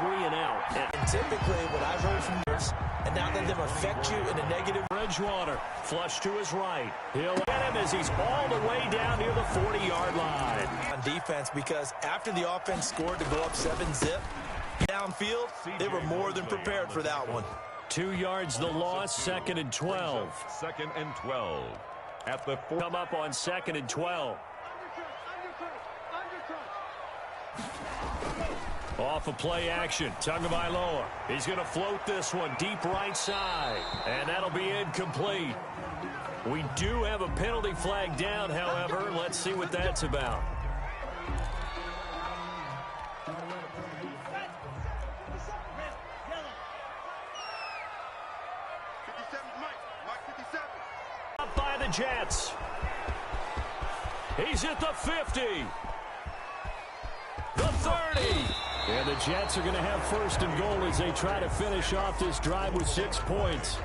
and out. And typically, what I've heard from others, and now let them affect you in a negative. Bridgewater, flush to his right. He'll get him as he's all the way down near the 40-yard line. On defense, because after the offense scored to go up 7-zip, downfield, they were more than prepared for that one. 2 yards the loss, 2nd and 12. 2nd and 12. At the 4. Come up on 2nd and 12. Off of play action, Tagovailoa. He's going to float this one deep right side, and that'll be incomplete. We do have a penalty flag down, however. Let's see what that's about. Up by the Jets. He's at the 50. The 30. And the Jets are going to have 1st and goal as they try to finish off this drive with 6 points.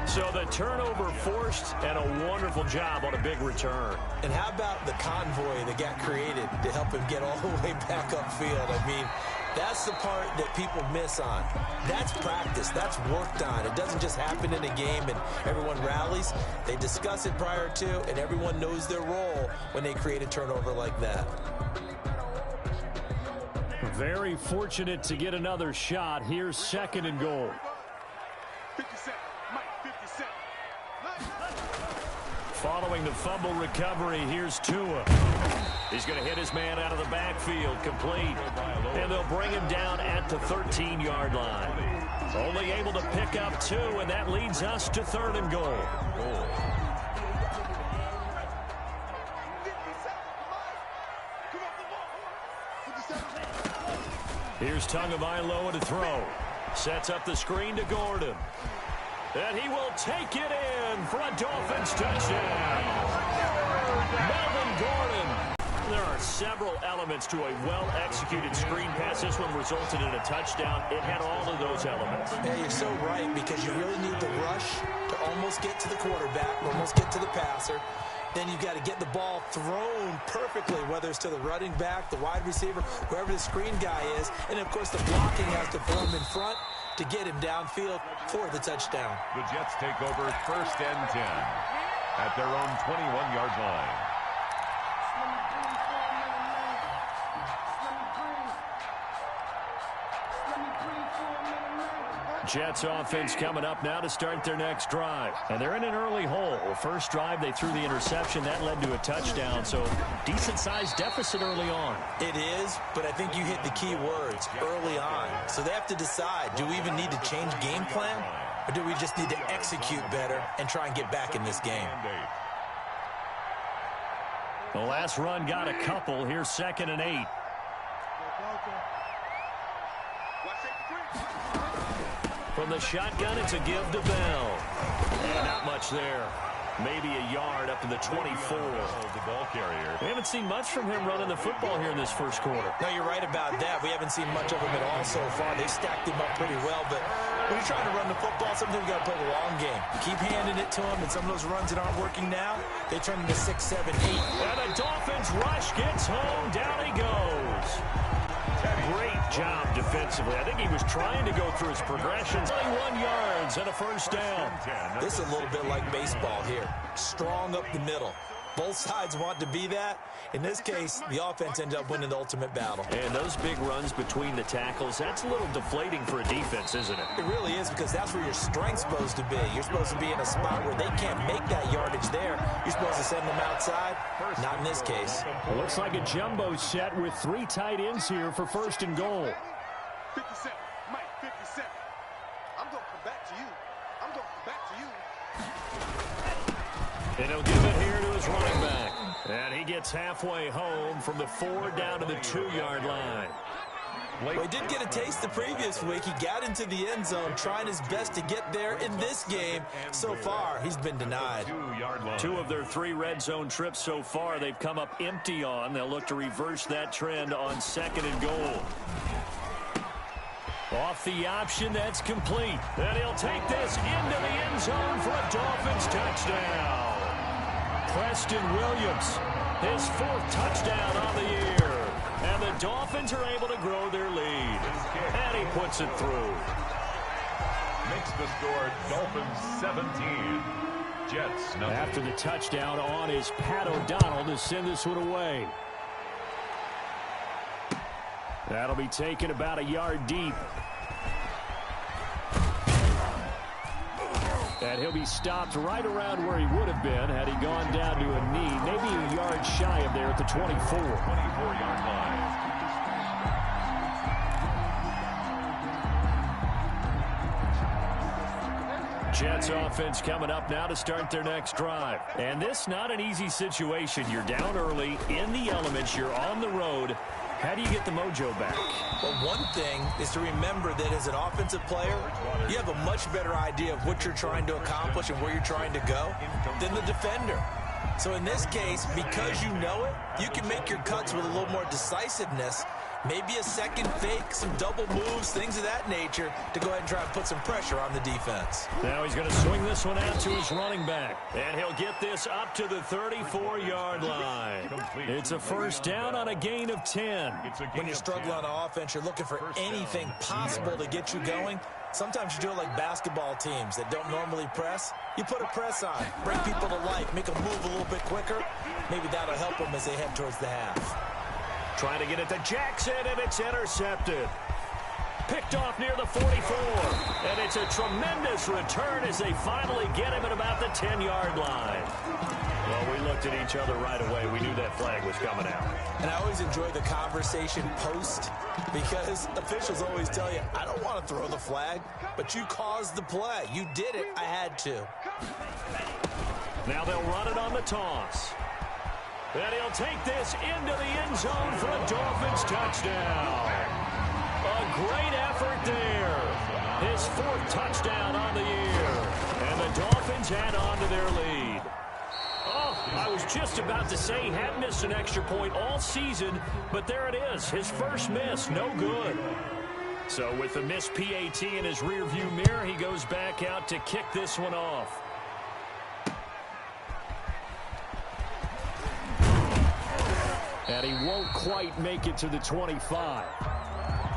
So the turnover forced, and a wonderful job on a big return. And how about the convoy that got created to help him get all the way back upfield? I mean, that's the part that people miss on. That's practice. That's worked on. It doesn't just happen in a game and everyone rallies. They discuss it prior to, and everyone knows their role when they create a turnover like that. Very fortunate to get another shot. Here's 2nd and goal. 57, Mike, 57. Following the fumble recovery, here's Tua. He's going to hit his man out of the backfield, complete. And they'll bring him down at the 13-yard line. Only able to pick up 2, and that leads us to 3rd and goal. Here's Tagovailoa to throw. Sets up the screen to Gordon. And he will take it in for a Dolphins touchdown. Melvin Gordon. There are several elements to a well-executed screen pass. This one resulted in a touchdown. It had all of those elements. Yeah, you're so right, because you really need the rush to almost get to the quarterback, almost get to the passer. Then you've got to get the ball thrown perfectly, whether it's to the running back, the wide receiver, whoever the screen guy is. And, of course, the blocking has to form in front to get him downfield for the touchdown. The Jets take over 1st and 10 at their own 21-yard line. Jets offense coming up now to start their next drive. And they're in an early hole. First drive, they threw the interception. That led to a touchdown. So decent-sized deficit early on. It is, but I think you hit the key words, early on. So they have to decide, do we even need to change game plan? Or do we just need to execute better and try and get back in this game? The last run got a couple. Here's 2nd and 8. From the shotgun, it's a give to Bell. And not much there. Maybe a yard up to the 24. The ball carrier. We haven't seen much from him running the football here in this first quarter. No, you're right about that. We haven't seen much of him at all so far. They stacked him up pretty well, but when you're trying to run the football, sometimes you got to play the long game. Keep handing it to him, and some of those runs that aren't working now, they turn into 6, 7, 8. And the Dolphins rush gets home. Down he goes. Great job defensively. I think he was trying to go through his progressions. 21 yards and a 1st down. This is a little bit like baseball here. Strong up the middle. Both sides want to be that. In this case, the offense ended up winning the ultimate battle. And those big runs between the tackles, that's a little deflating for a defense, isn't it? It really is, because that's where your strength's supposed to be. You're supposed to be in a spot where they can't make that yardage there. You're supposed to send them outside. Not in this case. It looks like a jumbo set with 3 tight ends here for 1st and goal. 57, Mike, 57. I'm going to come back to you. I'm going to come back to you. And he'll give it here to his running back. And he gets halfway home from the 4 down to the 2-yard line. Well, he did get a taste the previous week. He got into the end zone, trying his best to get there in this game. So far, he's been denied. 2-yard line. 2 of their 3 red zone trips so far, they've come up empty on. They'll look to reverse that trend on 2nd and goal. Off the option, that's complete. And he'll take this into the end zone for a Dolphins touchdown. Preston Williams, his 4th touchdown on the year. And the Dolphins are able to grow their lead. And he puts it through. Makes the score Dolphins 17. Jets nothing. After the touchdown on is Pat O'Donnell to send this one away. That'll be taken about a yard deep. And he'll be stopped right around where he would have been had he gone down to a knee, maybe a yard shy of there at the 24. 24-yard line. Jets offense coming up now to start their next drive. And this not an easy situation. You're down early, in the elements, you're on the road. How do you get the mojo back? Well, one thing is to remember that as an offensive player, you have a much better idea of what you're trying to accomplish and where you're trying to go than the defender. So in this case, because you know it, you can make your cuts with a little more decisiveness, maybe a second fake, some double moves, things of that nature, to go ahead and try and put some pressure on the defense. Now he's going to swing this one out to his running back. And he'll get this up to the 34-yard line. It's a first down on a gain of 10. When you struggle on offense, you're looking for anything possible to get you going. Sometimes you do it like basketball teams that don't normally press. You put a press on, bring people to life, make them move a little bit quicker. Maybe that'll help them as they head towards the half. Trying to get it to Jackson, and it's intercepted. Picked off near the 44. And it's a tremendous return as they finally get him at about the 10-yard line. Well, we looked at each other right away. We knew that flag was coming out. And I always enjoy the conversation post because officials always tell you, I don't want to throw the flag, but you caused the play. You did it. I had to. Now they'll run it on the toss. And he'll take this into the end zone for a Dolphins touchdown. A great effort there. His fourth touchdown on the year. And the Dolphins add on to their lead. Oh, I was just about to say he hadn't missed an extra point all season, but there it is. His first miss, no good. So with the missed PAT in his rearview mirror, he goes back out to kick this one off. And he won't quite make it to the 25.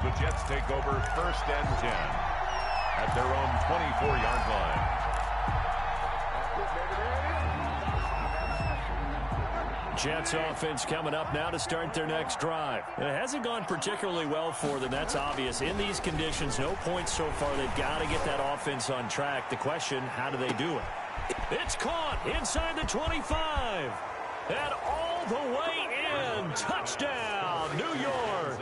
The Jets take over first and 10 at their own 24-yard line. Jets offense coming up now to start their next drive. It hasn't gone particularly well for them. That's obvious. In these conditions, no points so far. They've got to get that offense on track. The question, how do they do it? It's caught inside the 25. And all the way in. Touchdown, New York.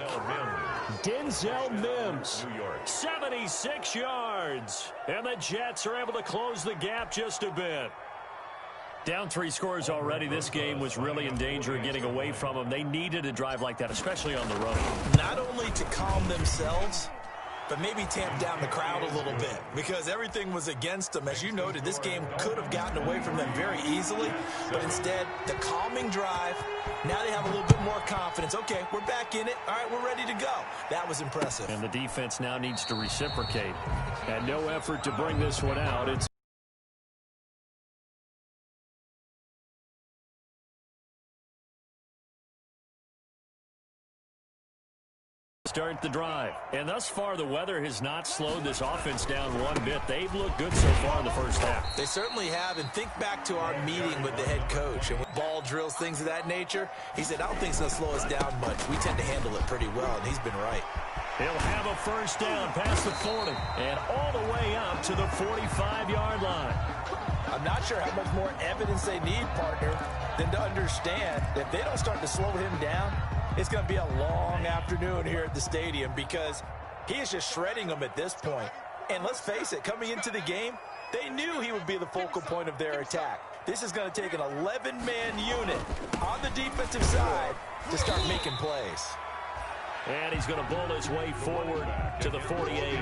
Denzel Mims, 76 yards. And the Jets are able to close the gap just a bit. Down 3 scores already. This game was really in danger of getting away from them. They needed a drive like that, especially on the road. Not only to calm themselves, but maybe tamp down the crowd a little bit because everything was against them. As you noted, this game could have gotten away from them very easily, but instead, the calming drive, now they have a little bit more confidence. Okay, we're back in it. All right, we're ready to go. That was impressive. And the defense now needs to reciprocate. And no effort to bring this one out. It's start the drive. And thus far, the weather has not slowed this offense down one bit. They've looked good so far in the first half. They certainly have. And think back to our meeting with the head coach and with ball drills, things of that nature. He said, I don't think it's going to slow us down much. We tend to handle it pretty well, and he's been right. He'll have a first down past the 40 and all the way up to the 45-yard line. I'm not sure how much more evidence they need, partner, than to understand that if they don't start to slow him down, it's going to be a long afternoon here at the stadium because he is just shredding them at this point. And let's face it, coming into the game, they knew he would be the focal point of their attack. This is going to take an 11-man unit on the defensive side to start making plays. And he's going to bull his way forward to the 48.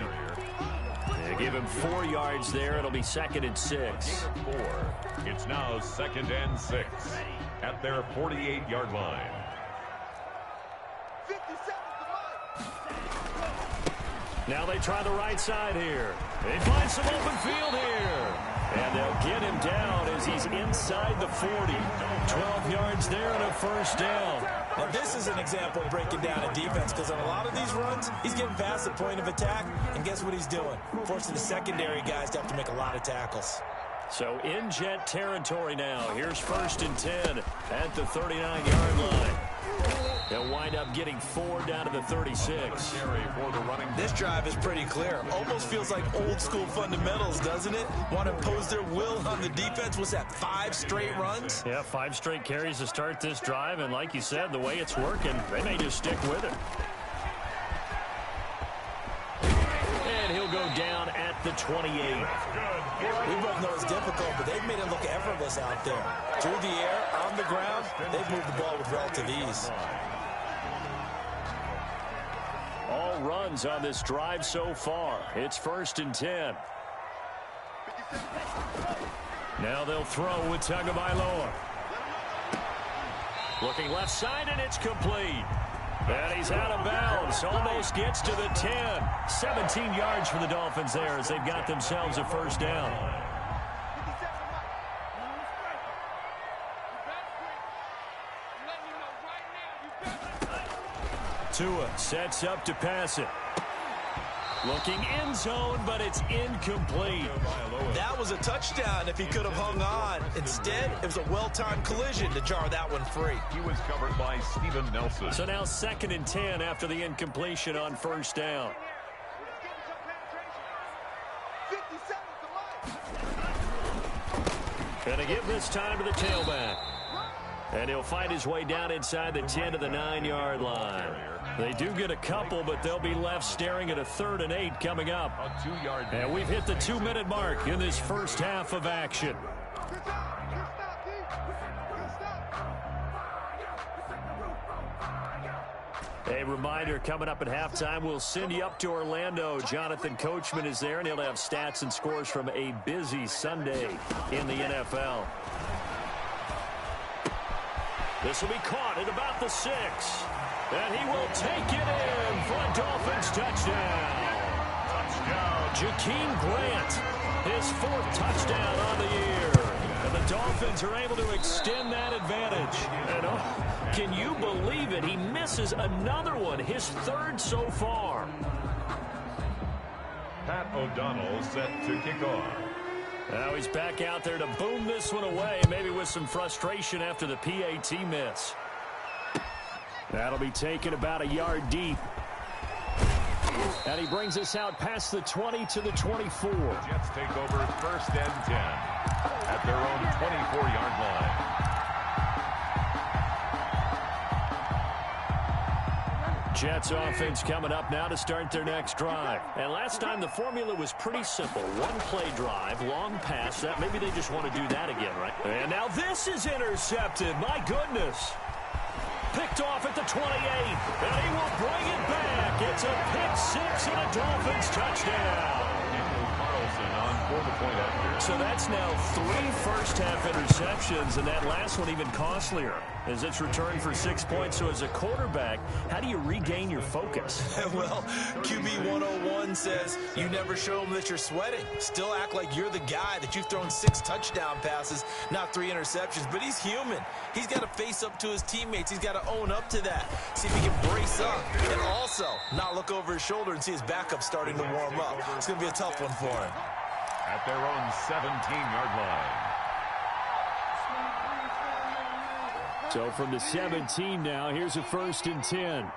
They give him 4 yards there. It'll be 2nd and 6. 4. It's now 2nd and 6 at their 48-yard line. Now they try the right side here. They find some open field here. And they'll get him down as he's inside the 40. 12 yards there and a first down. Now, this is an example of breaking down a defense because on a lot of these runs, he's getting past the point of attack, and guess what he's doing? Forcing the secondary guys to have to make a lot of tackles. So in Jet territory now. Here's 1st and 10 at the 39-yard line. They'll wind up getting 4 down to the 36. This drive is pretty clear. Almost feels like old school fundamentals, doesn't it? Want to impose their will on the defense. What's that, 5 straight runs? Yeah, 5 straight carries to start this drive. And like you said, the way it's working, they may just stick with it. And he'll go down at the 28. We both know it's difficult, but they've made it look effortless out there. Through the air, on the ground, they've moved the ball with relative ease. All runs on this drive so far. It's 1st and 10. Now they'll throw with Tagovailoa. Looking left side, and it's complete. And he's out of bounds. Almost gets to the 10. 17 yards for the Dolphins there as they've got themselves a 1st down. Tua sets up to pass it. Looking end zone, but it's incomplete. That was a touchdown if he could have hung on. Instead, it was a well-timed collision to jar that one free. He was covered by Steven Nelson. So now 2nd and 10 after the incompletion on 1st down. And to give this time to the tailback. And he'll fight his way down inside the 10 to the 9-yard line. They do get a couple, but they'll be left staring at a 3rd and 8 coming up. And we've hit the 2-minute mark in this first half of action. A reminder, coming up at halftime, we'll send you up to Orlando. Jonathan Coachman is there, and he'll have stats and scores from a busy Sunday in the NFL. This will be caught at about the 6. And he will take it in for a Dolphins touchdown. Jakeem Grant, his 4th touchdown on the year. And the Dolphins are able to extend that advantage. And can you believe it? He misses another one, his 3rd so far. Pat O'Donnell set to kick off. Now he's back out there to boom this one away, maybe with some frustration after the PAT miss. That'll be taken about a yard deep. And he brings us out past the 20 to the 24. Jets take over 1st and 10 at their own 24-yard line. Jets offense coming up now to start their next drive. And last time the formula was pretty simple. 1-play drive, long pass. That maybe they just want to do that again, right? And now this is intercepted. My goodness. Picked off at the 28. And he will bring it back. It's a pick 6 and a Dolphins touchdown. For the point after. So that's now 3 first-half interceptions, and that last one even costlier as it's returned for 6 points. So as a quarterback, how do you regain your focus? Well, QB 101 says you never show them that you're sweating. Still act like you're the guy, that you've thrown 6 touchdown passes, not 3 interceptions. But he's human. He's got to face up to his teammates. He's got to own up to that. See if he can brace up and also not look over his shoulder and see his backup starting to warm up. It's going to be a tough one for him. At their own 17-yard line. So from the 17 now, here's a 1st and 10.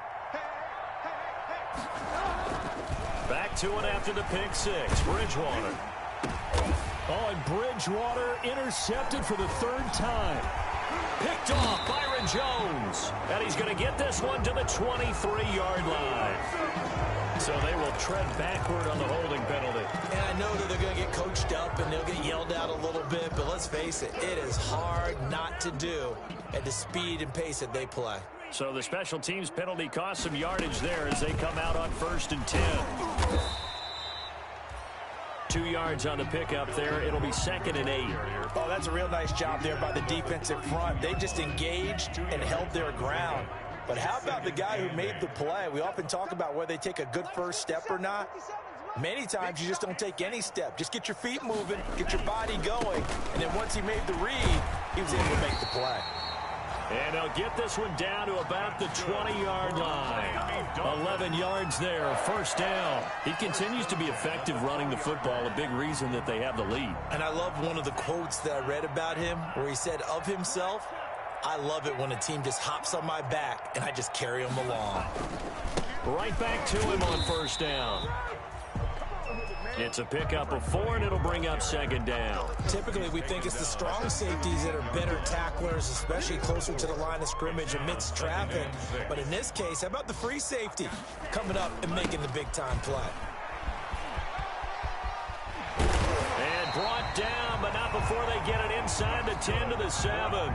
Back to it after the pick 6. Bridgewater. Oh, and Bridgewater intercepted for the 3rd time. Picked off Byron Jones. And he's going to get this one to the 23-yard line. So they will tread backward on the holding penalty. And I know that they're going to get coached up and they'll get yelled at a little bit, but let's face it, it is hard not to do at the speed and pace that they play. So the special teams penalty cost some yardage there as they come out on 1st and 10. 2 yards on the pickup there. It'll be 2nd and 8. Oh, that's a real nice job there by the defensive front. They just engaged and held their ground. But how about the guy who made the play? We often talk about whether they take a good first step or not. Many times you just don't take any step. Just get your feet moving, get your body going, and then once he made the read, he was able to make the play. And they'll get this one down to about the 20-yard line. 11 yards there, first down. He continues to be effective running the football, a big reason that they have the lead. And I love one of the quotes that I read about him where he said of himself, "I love it when a team just hops on my back and I just carry them along." Right back to him on first down. It's a pickup of 4, and it'll bring up second down. Typically, we think it's the strong safeties that are better tacklers, especially closer to the line of scrimmage amidst traffic. But in this case, how about the free safety coming up and making the big-time play? And brought down, but not before they get it inside the 10 to the 7.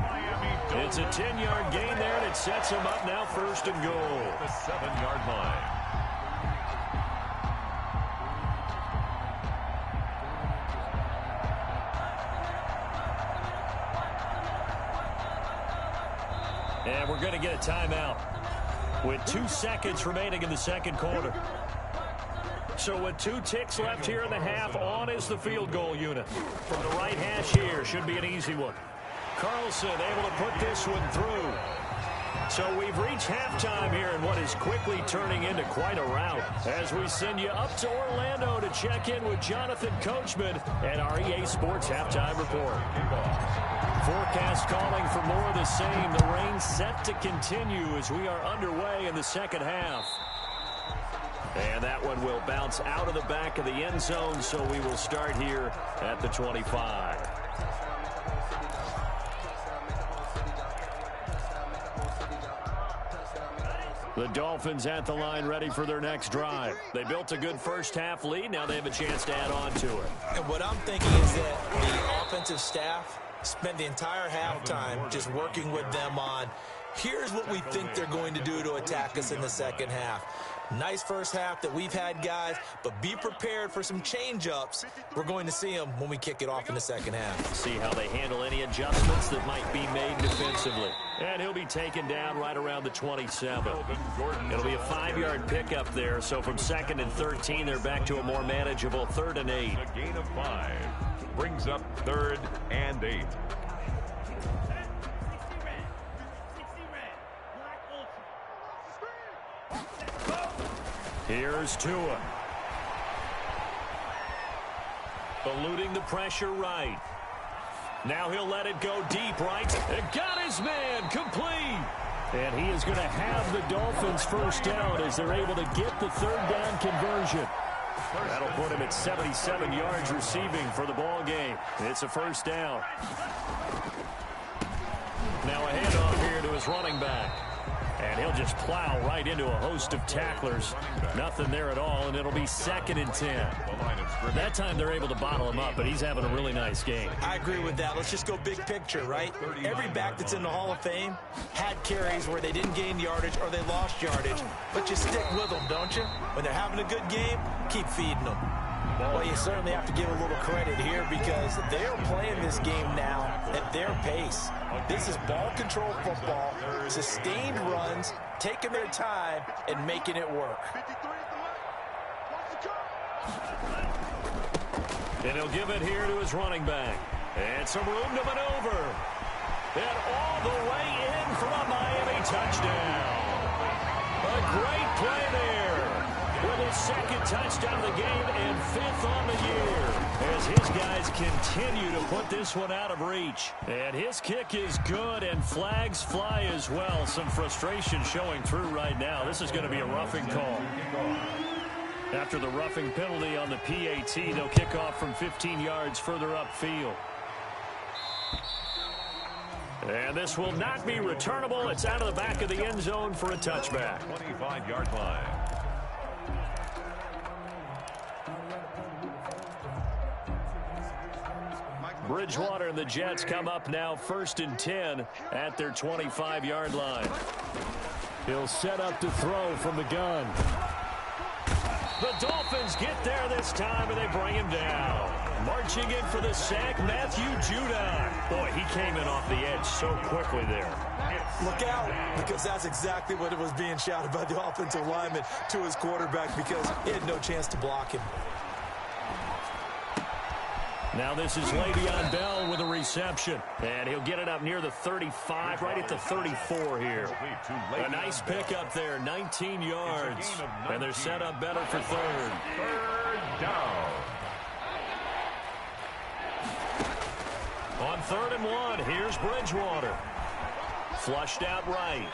It's a 10-yard gain there, and it sets them up now first and goal. The 7-yard line. And we're going to get a timeout with 2 seconds remaining in the second quarter. So with 2 ticks left here in the half, on is the field goal unit. From the right hash here, should be an easy one. Carlson able to put this one through. So we've reached halftime here in what is quickly turning into quite a rout. As we send you up to Orlando to check in with Jonathan Coachman and our EA Sports Halftime Report. Forecast calling for more of the same. The rain set to continue as we are underway in the second half. And that one will bounce out of the back of the end zone, so we will start here at the 25. The Dolphins at the line ready for their next drive. They built a good first half lead. Now they have a chance to add on to it. And what I'm thinking is that the offensive staff spent the entire halftime just working with them on, here's what we think they're going to do to attack us in the second half. Nice first half that we've had, guys, but be prepared for some change-ups. We're going to see them when we kick it off in the second half. See how they handle any adjustments that might be made defensively. And he'll be taken down right around the 27. It'll be a 5-yard pickup there, so from 2nd and 13, they're back to a more manageable 3rd and 8. A gain of 5 brings up 3rd and 8. Here's Tua. Eluding the pressure right. Now he'll let it go deep right. And got his man complete. And he is going to have the Dolphins first down as they're able to get the 3rd down conversion. That'll put him at 77 yards receiving for the ball game. It's a first down. Now a handoff here to his running back. And he'll just plow right into a host of tacklers. Nothing there at all, and it'll be 2nd and 10. That time they're able to bottle him up, but he's having a really nice game. I agree with that. Let's just go big picture, right? Every back that's in the Hall of Fame had carries where they didn't gain yardage or they lost yardage. But you stick with them, don't you? When they're having a good game, keep feeding them. Well, you certainly have to give a little credit here because they're playing this game now at their pace. This is ball control football, sustained runs, taking their time, and making it work. And he'll give it here to his running back. And some room to maneuver. And all the way in for a Miami touchdown. A great play there. With his 2nd touchdown of the game and 5th on the year. As his guys continue to put this one out of reach. And his kick is good and flags fly as well. Some frustration showing through right now. This is going to be a roughing call. After the roughing penalty on the PAT, they'll kick off from 15 yards further upfield. And this will not be returnable. It's out of the back of the end zone for a touchback. 25-yard line. Bridgewater and the Jets come up now 1st and 10 at their 25-yard line. He'll set up to throw from the gun. The Dolphins get there this time, and they bring him down. Marching in for the sack, Matthew Judon. Boy, he came in off the edge so quickly there. Look out, because that's exactly what it was being shouted by the offensive lineman to his quarterback because he had no chance to block him. Now this is Le'Veon Bell with a reception. And he'll get it up near the 35, right at the 34 here. A nice pickup there, 19 yards. And they're set up better for third. Third down. On 3rd and 1, here's Bridgewater. Flushed out right.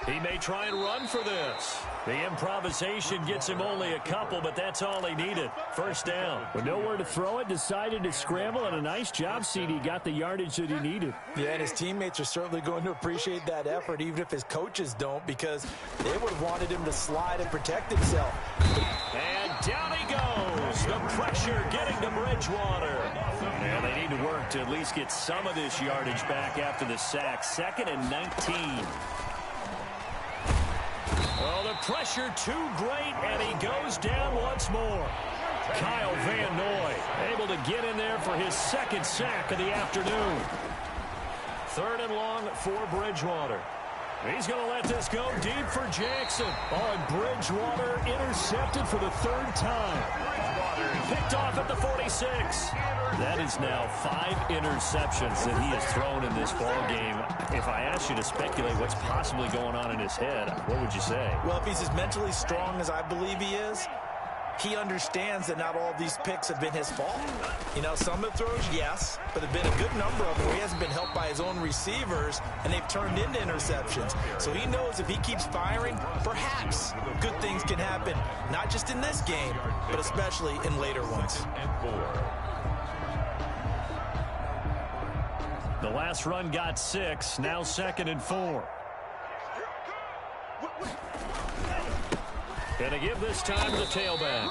He may try and run for this. The improvisation gets him only a couple, but that's all he needed. First down. With nowhere to throw it, decided to scramble, and a nice job, CD. Got the yardage that he needed. Yeah, and his teammates are certainly going to appreciate that effort, even if his coaches don't, because they would have wanted him to slide and protect himself. And down he goes. The pressure getting to Bridgewater. And they need to work to at least get some of this yardage back after the sack. 2nd and 19. Oh, the pressure too great, and he goes down once more. Kyle Van Noy able to get in there for his 2nd sack of the afternoon. 3rd and long for Bridgewater. He's going to let this go deep for Jackson. Oh, and Bridgewater intercepted for the 3rd time. Picked off at the 46. That is now 5 interceptions that he has thrown in this ball game. If I asked you to speculate what's possibly going on in his head, what would you say? Well, if he's as mentally strong as I believe he is, he understands that not all of these picks have been his fault. You know, some of the throws, yes, but there have been a good number of them where he hasn't been helped by his own receivers, and they've turned into interceptions. So he knows if he keeps firing, perhaps good things can happen, not just in this game, but especially in later ones. The last run got 6, now 2nd and 4. Gonna give this time to the tailback.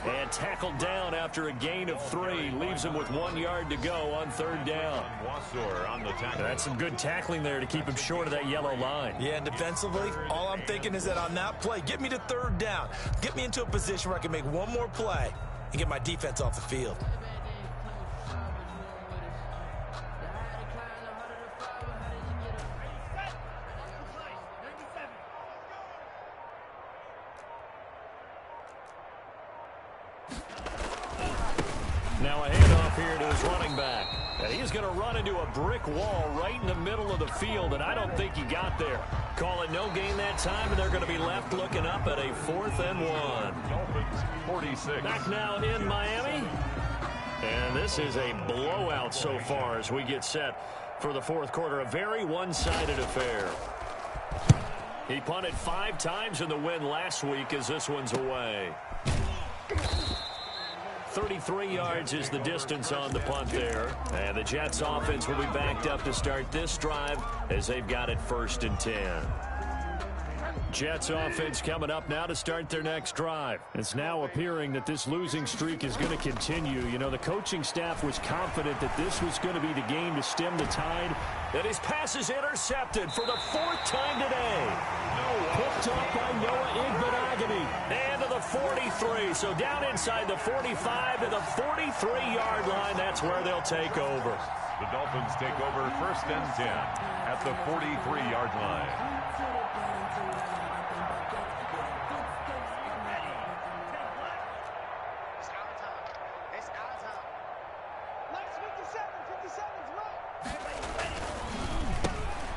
And tackled down after a gain of 3. Leaves him with 1 yard to go on 3rd down. That's some good tackling there to keep him short of that yellow line. Yeah, and defensively, all I'm thinking is that on that play, get me to 3rd down. Get me into a position where I can make one more play and get my defense off the field. Now a handoff here to his running back. And he's going to run into a brick wall right in the middle of the field, and I don't think he got there. Call it no gain that time, and they're going to be left looking up at a 4th and 1. Dolphins 46. Back now in Miami. And this is a blowout so far as we get set for the 4th quarter. A very one-sided affair. He punted 5 times in the win last week as this one's away. 33 yards is the distance on the punt there. And the Jets offense will be backed up to start this drive as they've got it 1st and 10. Jets offense coming up now to start their next drive. It's now appearing that this losing streak is going to continue. You know, the coaching staff was confident that this was going to be the game to stem the tide. And his pass is intercepted for the 4th time today. Picked up by Noah Igbenogany. And to the 43. So down inside the 45 to the 43-yard line. That's where they'll take over. The Dolphins take over 1st and 10 at the 43-yard line.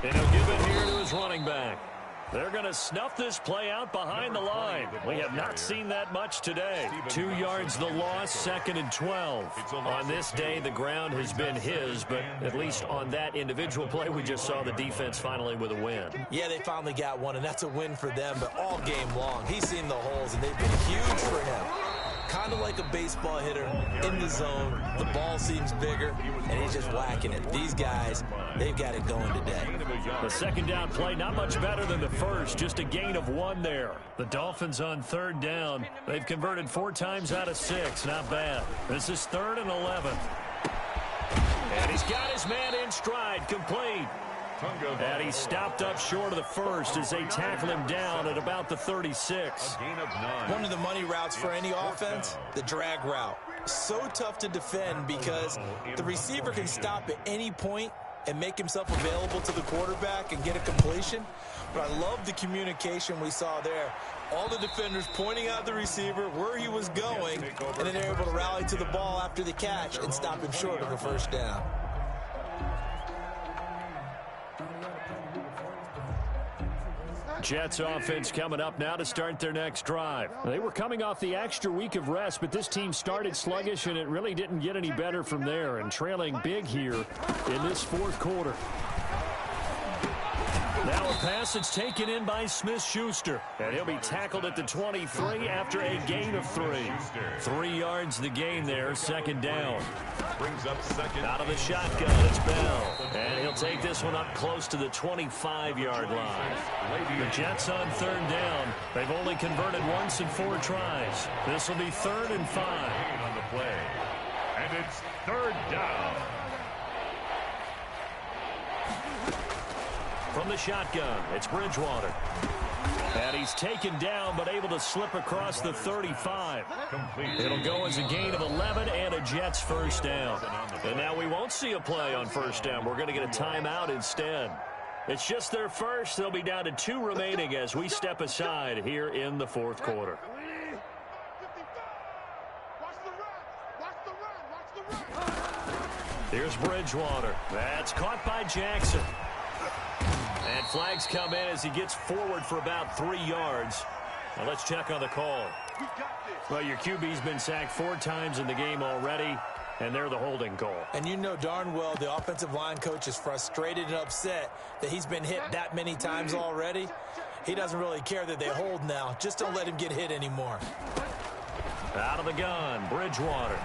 And he'll give it here to his running back. They're going to snuff this play out behind the line. We have not seen that much today. 2 yards the loss, 2nd and 12. On this day, the ground has been his, but at least on that individual play, we just saw the defense finally with a win. Yeah, they finally got one, and that's a win for them, but all game long, he's seen the holes, and they've been huge for him. Kind of like a baseball hitter in the zone. The ball seems bigger, and he's just whacking it. These guys, they've got it going today. The 2nd down play, not much better than the first. Just a gain of 1 there. The Dolphins on 3rd down. They've converted 4 times out of 6. Not bad. This is 3rd and 11. And he's got his man in stride, complete. And he stopped up short of the first as they tackle him down at about the 36. One of the money routes for any offense, the drag route. So tough to defend because the receiver can stop at any point and make himself available to the quarterback and get a completion. But I love the communication we saw there. All the defenders pointing out the receiver, where he was going, and then they're able to rally to the ball after the catch and stop him short of a first down. Jets offense coming up now to start their next drive. They were coming off the extra week of rest, but this team started sluggish, and it really didn't get any better from there, and trailing big here in this fourth quarter. Now a pass that's taken in by Smith-Schuster, and he'll be tackled at the 23 after a gain of 3. 3 yards the gain there, second down. Brings up second. Out of the shotgun, it's Bell. And he'll take this one up close to the 25-yard line. The Jets on third down. They've only converted once in 4 tries. This will be 3rd and 5. On the play. And it's 3rd down. From the shotgun, it's Bridgewater. And he's taken down, but able to slip across the 35. It'll go as a gain of 11 and a Jets first down. And now we won't see a play on first down. We're going to get a timeout instead. It's just their first. They'll be down to 2 remaining as we step aside here in the fourth quarter. Here's Bridgewater. That's caught by Jackson. And flags come in as he gets forward for about 3 yards. Now let's check on the call. Well, your QB's been sacked 4 times in the game already, and they're the holding call. And you know darn well the offensive line coach is frustrated and upset that he's been hit that many times already. He doesn't really care that they hold now. Just don't let him get hit anymore. Out of the gun, Bridgewater.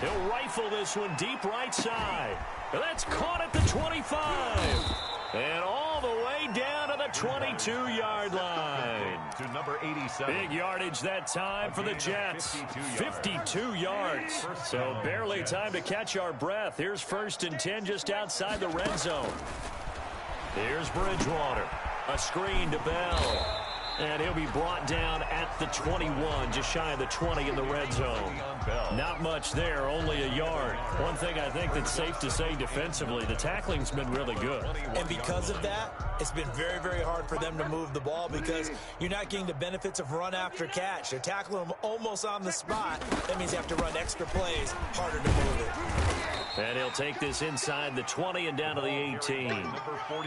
He'll rifle this one deep right side. And that's caught at the 25. And all the way down to the 22-yard line. To number 87. Big yardage that time for the Jets. 52 yards. So barely time to catch our breath. Here's 1st and 10 just outside the red zone. Here's Bridgewater. A screen to Bell. And he'll be brought down at the 21, just shy of the 20 in the red zone. Not much there, only a yard. One thing I think that's safe to say defensively, the tackling's been really good. And because of that, it's been very, very hard for them to move the ball because you're not getting the benefits of run after catch. They're tackling them almost on the spot. That means you have to run extra plays, harder to move it. And he'll take this inside the 20 and down to the 18.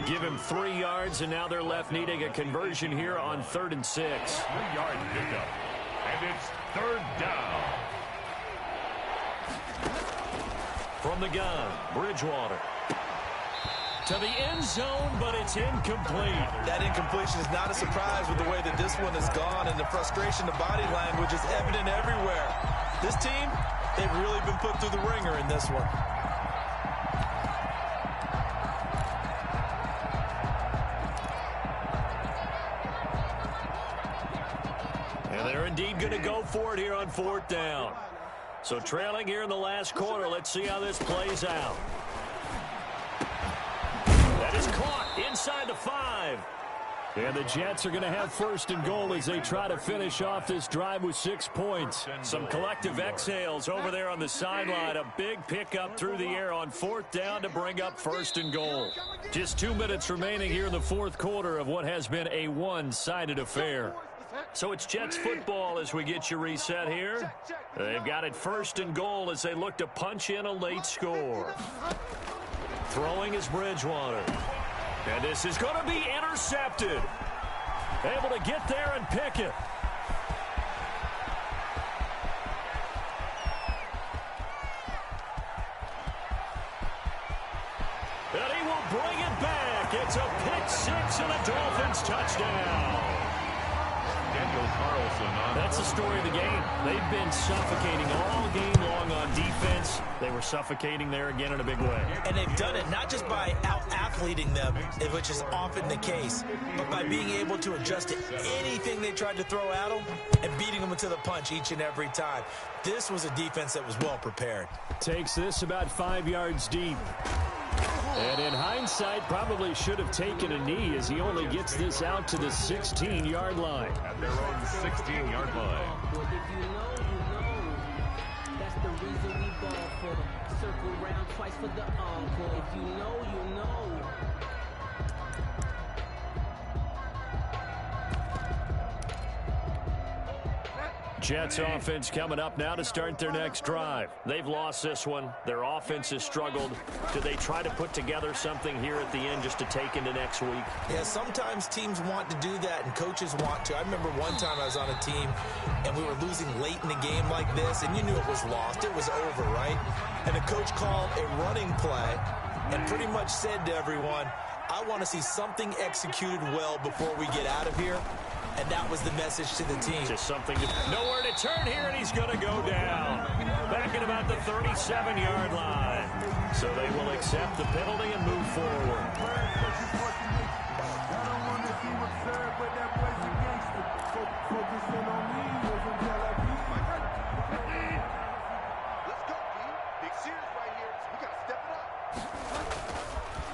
Give him 3 yards, and now they're left needing a conversion here on 3rd and 6. 3-yard pickup. And it's 3rd down. From the gun, Bridgewater. To the end zone, but it's incomplete. That incompletion is not a surprise with the way that this one has gone, and the frustration, the body language is evident everywhere. This team, they've really been put through the ringer in this one. And they're indeed going to go for it here on 4th down. So trailing here in the last quarter, let's see how this plays out. That is caught inside the 5. And the Jets are going to have 1st and goal as they try to finish off this drive with 6 points. Some collective exhales over there on the sideline. A big pickup through the air on 4th down to bring up 1st and goal. Just 2 minutes remaining here in the fourth quarter of what has been a one-sided affair. So it's Jets football as we get you reset here. They've got it 1st and goal as they look to punch in a late score. Throwing is Bridgewater. And this is going to be intercepted. Able to get there and pick it. And he will bring it back. It's a pick 6 and a Dolphins touchdown. That's the story of the game. They've been suffocating all game long on defense. They were suffocating there again in a big way. And they've done it not just by out-athleting them, which is often the case, but by being able to adjust to anything they tried to throw at them and beating them into the punch each and every time. This was a defense that was well prepared. Takes this about 5 yards deep. And in hindsight, probably should have taken a knee as he only gets this out to the 16-yard line. At their own 16-yard line. Well, if you know, you know. That's the reason we ball for them. Circle around twice for the encore. If you know, you know. Jets offense coming up now to start their next drive. They've lost this one. Their offense has struggled. Do they try to put together something here at the end just to take into next week? Yeah, sometimes teams want to do that and coaches want to. I remember one time I was on a team and we were losing late in the game like this, and you knew it was lost. It was over, right? And the coach called a running play and pretty much said to everyone, I want to see something executed well before we get out of here. And that was the message to the team. Just something to... Nowhere to turn here, and he's going to go down. Back at about the 37-yard line. So they will accept the penalty and move forward.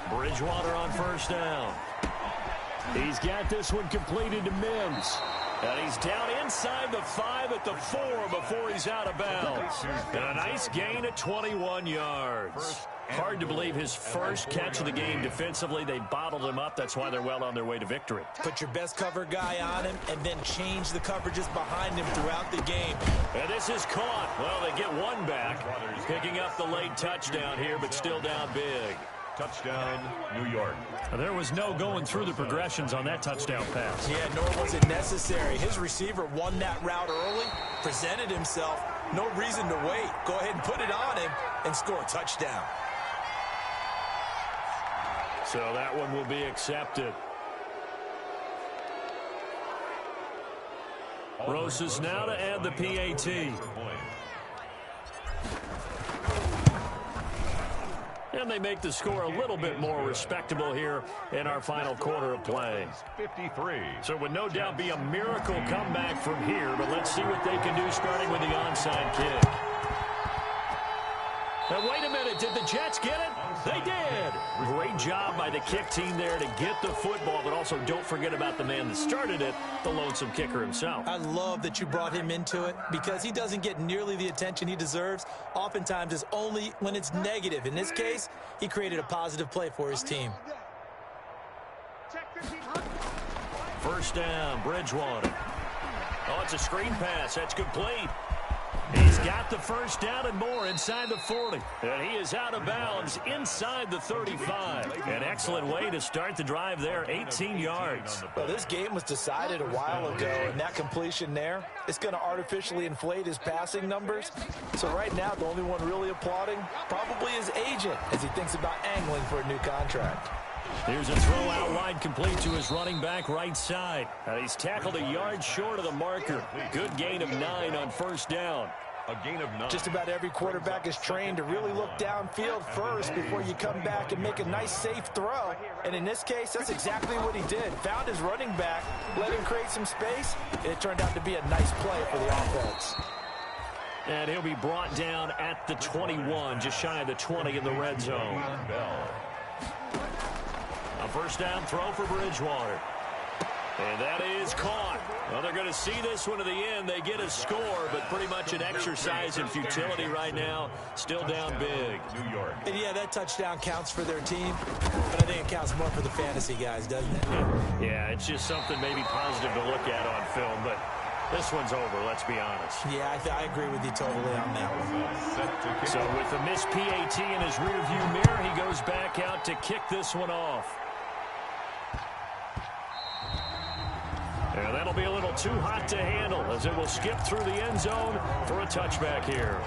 Bridgewater on first down. He's got this one completed to Mims. And he's down inside the 5 at the 4 before he's out of bounds. And a nice gain of 21 yards. Hard to believe his first catch of the game defensively. They bottled him up. That's why they're well on their way to victory. Put your best cover guy on him and then change the coverages behind him throughout the game. And this is caught. Well, they get one back. Picking up the late touchdown here, but still down big. Touchdown, New York. There was no going through the progressions on that touchdown pass. Yeah, nor was it necessary. His receiver won that route early, presented himself. No reason to wait. Go ahead and put it on him and score a touchdown. So that one will be accepted. Rosas now to add the PAT. And they make the score a little bit more respectable here in our final quarter of play. 53. So it would no doubt be a miracle comeback from here, but let's see what they can do starting with the onside kick. Now, wait a minute. Did the Jets get it? They did. Great job by the kick team there to get the football, but also don't forget about the man that started it, the lonesome kicker himself. I love that you brought him into it because he doesn't get nearly the attention he deserves. Oftentimes, it's only when it's negative. In this case, he created a positive play for his team. First down, Bridgewater. Oh, it's a screen pass. That's complete. He's got the first down and more inside the 40. And he is out of bounds inside the 35. An excellent way to start the drive there, 18 yards. Well, this game was decided a while ago, and that completion there is going to artificially inflate his passing numbers. So right now, the only one really applauding probably his agent as he thinks about angling for a new contract. Here's a throw out wide complete to his running back right side. And he's tackled a yard short of the marker. Good gain of 9 on first down. A gain of 9. Just about every quarterback is trained to really look downfield first before you come back and make a nice, safe throw. And in this case, that's exactly what he did. Found his running back, let him create some space, and it turned out to be a nice play for the offense. And he'll be brought down at the 21, just shy of the 20 in the red zone. A first down throw for Bridgewater. And that is caught. Well, they're going to see this one to the end. They get a score, but pretty much an exercise in futility right now. Still down big. New York. And yeah, that touchdown counts for their team, but I think it counts more for the fantasy guys, doesn't it? Yeah, it's just something maybe positive to look at on film, but this one's over, let's be honest. Yeah, I agree with you totally on that one. So with the missed PAT in his rearview mirror, he goes back out to kick this one off. And that'll be a little too hot to handle as it will skip through the end zone for a touchback here.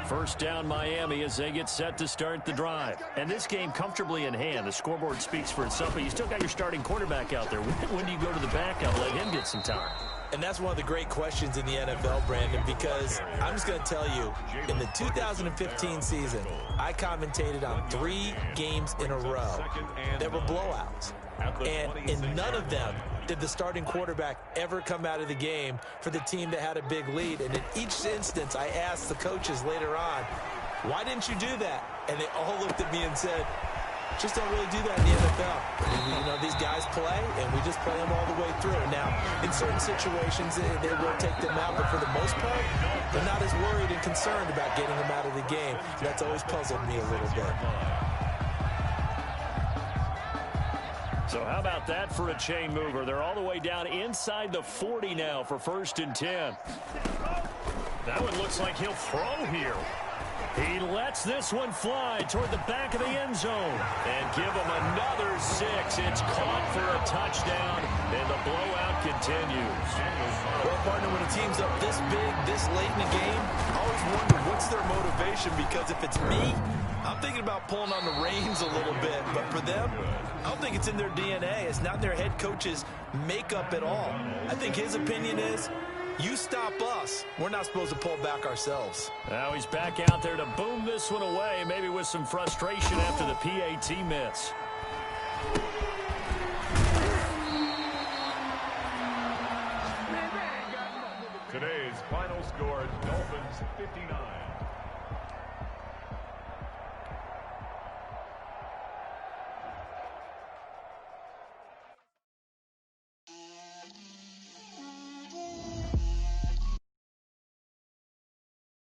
First down Miami as they get set to start the drive. And this game comfortably in hand. The scoreboard speaks for itself, but you still got your starting quarterback out there. When do you go to the backup, let him get some time? And that's one of the great questions in the NFL, Brandon, because I'm just going to tell you, in the 2015 season, I commentated on 3 games in a row that were blowouts. And in none of them did the starting quarterback ever come out of the game for the team that had a big lead. And in each instance, I asked the coaches later on, why didn't you do that? And they all looked at me and said, Just don't really do that in the NFL. You know, these guys play, and we just play them all the way through. Now, in certain situations, they will take them out, but for the most part, they're not as worried and concerned about getting them out of the game. That's always puzzled me a little bit. So how about that for a chain mover? They're all the way down inside the 40 now for 1st and 10. That one looks like he'll throw here. He lets this one fly toward the back of the end zone. And give him another 6. It's caught for a touchdown, and the blowout continues. Well, partner, when a team's up this big, this late in the game, I always wonder what's their motivation, because if it's me, I'm thinking about pulling on the reins a little bit. But for them, I don't think it's in their DNA. It's not their head coach's makeup at all. I think his opinion is, you stop us, we're not supposed to pull back ourselves. Now he's back out there to boom this one away, maybe with some frustration after the PAT miss. Today's final score, Dolphins 59,